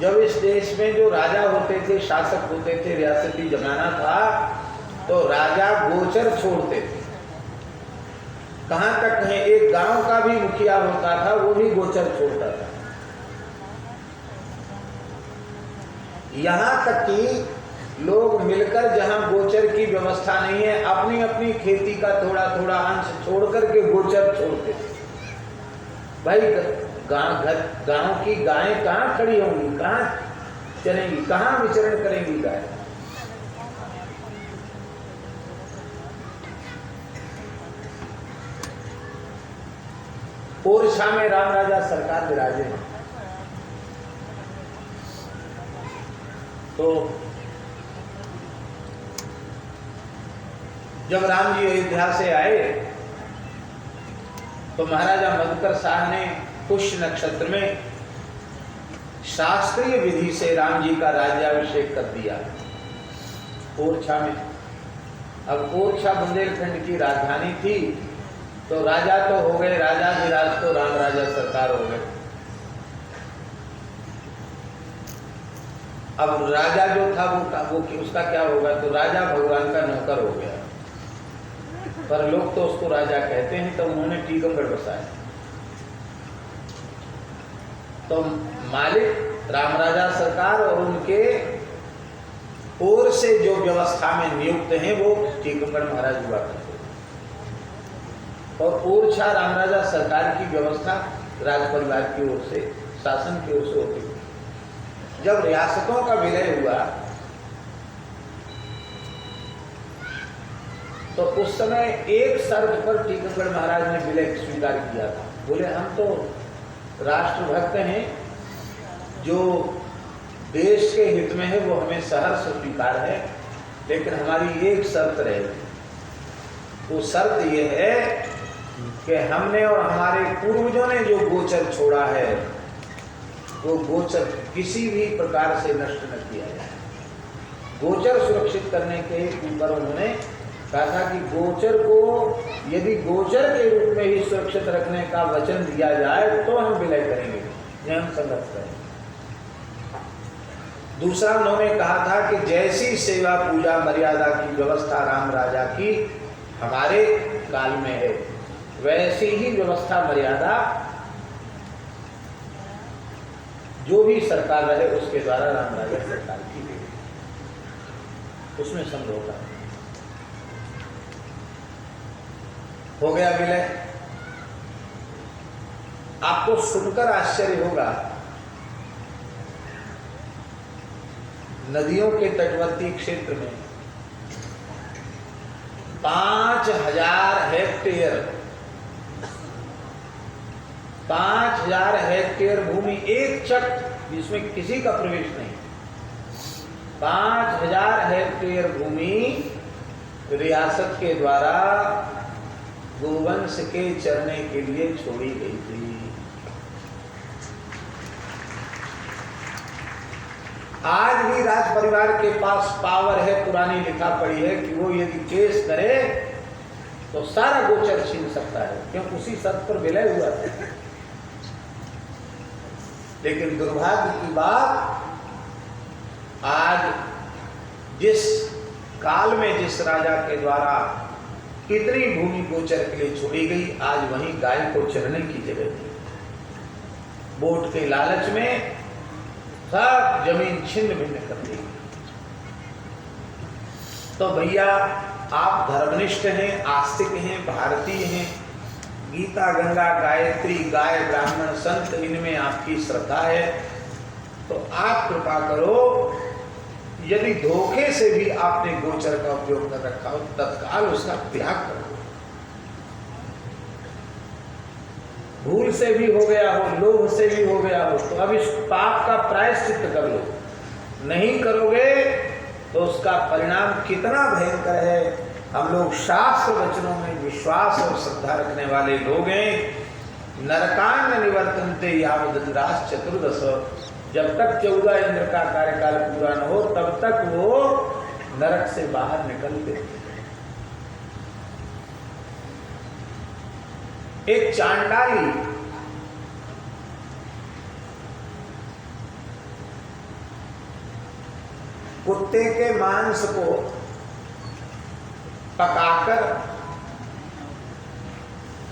जब इस देश में जो राजा होते थे, शासक होते थे, रियासती जमाना था, तो राजा गोचर छोड़ते थे। कहां तक है, एक गांव का भी मुखिया होता था, वो भी गोचर छोड़ता था। यहां तक कि लोग मिलकर, जहां गोचर की व्यवस्था नहीं है, अपनी अपनी खेती का थोड़ा थोड़ा अंश छोड़ करके गोचर छोड़ते थे। भाई गांव की गायें कहां खड़ी होंगी, कहां चलेंगी, कहां विचरण करेंगी गाय। ओरछा में राम राजा सरकार विराजे हैं। तो जब राम जी अयोध्या से आए तो महाराजा मधुकर शाह ने पुष्य नक्षत्र में शास्त्रीय विधि से राम जी का राज्याभिषेक कर दिया ओरछा में। अब ओरछा बुंदेलखंड की राजधानी थी, तो राजा तो हो गए, राजाधिराज तो राम राजा सरकार हो गए। अब राजा जो था वो उसका क्या होगा, तो राजा भगवान का नौकर हो गया। पर लोग तो उसको राजा कहते हैं, तो उन्होंने टीकमगढ़ बसाया। तो मालिक राम राजा सरकार और उनके ओर से जो व्यवस्था में नियुक्त हैं वो टीकमगढ़ महाराज हुआ करते। और ओरछा राम राजा सरकार की व्यवस्था राज परिवार की ओर से, शासन की ओर से होती थी। जब रियासतों का विलय हुआ तो उस समय एक शर्त पर टीकमगढ़ महाराज ने विलय स्वीकार किया था। बोले हम तो राष्ट्रभक्त हैं, जो देश के हित में है वो हमें सहर्ष स्वीकार है, लेकिन हमारी एक शर्त रहेगी। वो शर्त ये है कि हमने और हमारे पूर्वजों ने जो गोचर छोड़ा है वो गोचर किसी भी प्रकार से नष्ट न किया जाए। गोचर सुरक्षित करने के ऊपर उन्होंने कहा था कि गोचर को यदि गोचर के रूप में ही सुरक्षित रखने का वचन दिया जाए तो हम विलय करेंगे, हम संघर्ष करेंगे। दूसरा उन्होंने कहा था कि जैसी सेवा पूजा मर्यादा की व्यवस्था राम राजा की हमारे काल में है, वैसी ही व्यवस्था मर्यादा जो भी सरकार रहे उसके द्वारा राम राजा सरकार की गई, उसमें समझौता हो गया विलय। आपको सुनकर आश्चर्य होगा, नदियों के तटवर्ती क्षेत्र में 5000 हेक्टेयर 5000 हेक्टेयर भूमि, एक चक जिसमें किसी का प्रवेश नहीं, 5000 हेक्टेयर भूमि रियासत के द्वारा गोवंश के चरने के लिए छोड़ी गई थी। आज भी राज परिवार के पास पावर है, पुरानी लिखा पड़ी है कि वो यदि केस करे तो सारा गोचर छीन सकता है, क्योंकि उसी शर्त पर विलय हुआ था। लेकिन दुर्भाग्य की बात, आज जिस काल में जिस राजा के द्वारा इतनी भूमि गोचर के लिए छोड़ी गई, आज वहीं गाय को चरने की जगह थी। वोट के लालच में सब जमीन छिन्न भिन्न कर दी। तो भैया आप धर्मनिष्ठ हैं, आस्तिक हैं, भारतीय हैं, गीता गंगा गायत्री गाय ब्राह्मण संत इनमें आपकी श्रद्धा है, तो आप कृपा करो, यदि धोखे से भी आपने गोचर का उपयोग कर रखा हो तत्काल उसका त्याग करो। भूल से भी हो गया हो, लोभ से भी हो गया हो, तो अब इस पाप का प्रायश्चित्त कर लो। नहीं करोगे तो उसका परिणाम कितना भयंकर है। हम लोग शास्त्र वचनों में विश्वास और श्रद्धा रखने वाले लोग हैं। नरकान निवर्तन्ते यावदराज चतुर्दश, जब तक 14 इंद्र का कार्यकाल पूरा न हो तब तक वो नरक से बाहर निकलते। एक चांडाली कुत्ते के मांस को पकाकर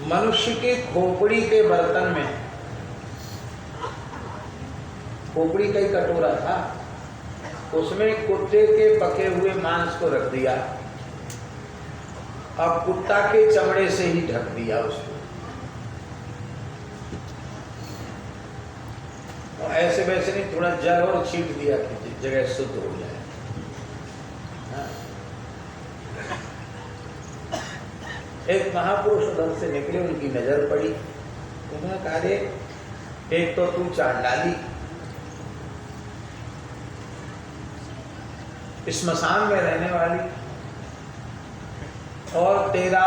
मनुष्य की खोपड़ी के बर्तन में, खोपड़ी का ही कटोरा था, उसमें कुत्ते के पके हुए मांस को रख दिया और कुत्ता के चमड़े से ही ढक दिया उसको। और ऐसे वैसे नहीं, थोड़ा जल और छीट दिया कि जगह शुद्ध हो जाए। हाँ। एक महापुरुष उधर से निकले, उनकी नजर पड़ी, उन्होंने कहा रे एक तो तू चांडाली, श्मशान में रहने वाली, और तेरा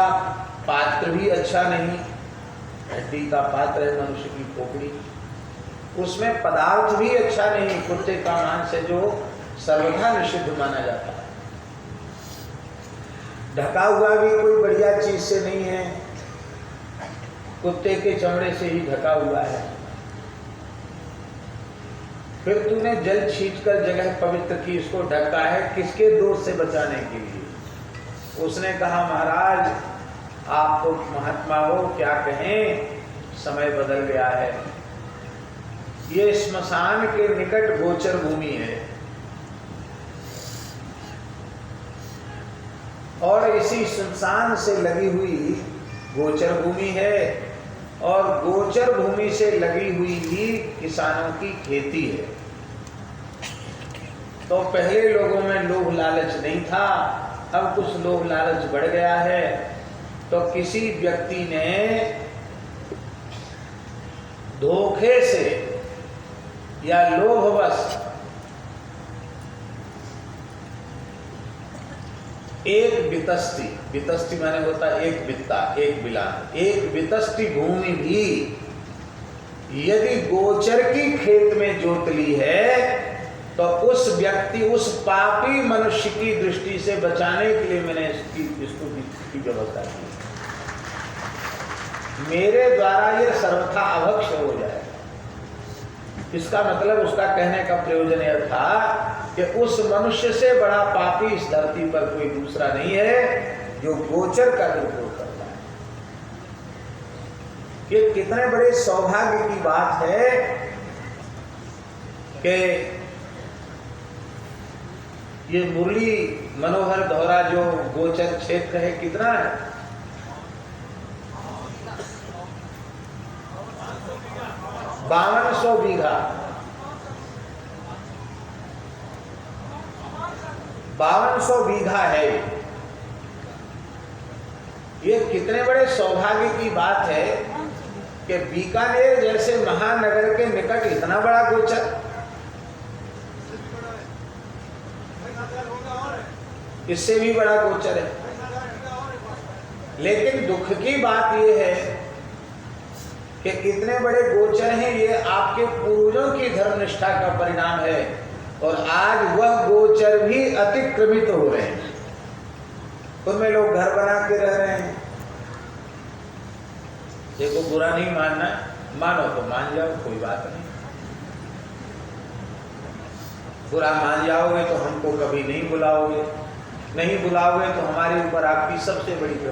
पात्र भी अच्छा नहीं, हड्डी का पात्र है मनुष्य की खोपड़ी, उसमें पदार्थ भी अच्छा नहीं, कुत्ते का मांस है जो सर्वथा निषिद्ध माना जाता है, ढका हुआ भी कोई बढ़िया चीज से नहीं है, कुत्ते के चमड़े से ही ढका हुआ है। फिर तूने जल छींटकर जगह पवित्र की, इसको ढका है किसके दोष से बचाने के लिए? उसने कहा महाराज आप तो महात्मा हो, क्या कहें, समय बदल गया है, ये श्मशान के निकट गोचर भूमि है और इसी श्मशान से लगी हुई गोचर भूमि है और गोचर भूमि से लगी हुई ही किसानों की खेती है। तो पहले लोगों में लोभ लालच नहीं था, अब कुछ लोभ लालच बढ़ गया है। तो किसी व्यक्ति ने धोखे से या लोभवश एक वितस्ती, वितस्ती माने होता है एक बित्ता, एक बिलान, एक वितस्ती भूमि भी यदि गोचर की खेत में जोत ली है तो उस व्यक्ति, उस पापी मनुष्य की दृष्टि से बचाने के लिए मैंने इसकी व्यवस्था की। मेरे द्वारा ये सर्वथा अभक्ष हो जाए। इसका मतलब, उसका कहने का प्रयोजन यह था कि उस मनुष्य से बड़ा पापी इस धरती पर कोई दूसरा नहीं है जो गोचर का दुरुपयोग करता है। ये कितने बड़े सौभाग्य की बात है कि ये मुरली मनोहर दोहरा जो गोचर क्षेत्र है कितना है? 5200 बीघा, 5200 बीघा है। ये कितने बड़े सौभाग्य की बात है कि बीकानेर जैसे महानगर के निकट इतना बड़ा गोचर, इससे भी बड़ा गोचर है। लेकिन दुख की बात यह है कि कितने बड़े गोचर हैं, ये आपके पूर्वजों की धर्मनिष्ठा का परिणाम है और आज वह गोचर भी अतिक्रमित हो रहे हैं। उनमें लोग घर बना के रह रहे हैं। देखो, बुरा नहीं मानना, मानो तो मान जाओ, कोई बात नहीं। बुरा मान जाओगे तो हमको कभी नहीं बुलाओगे, नहीं बुलाओगे तो हमारे ऊपर आपकी सबसे बड़ी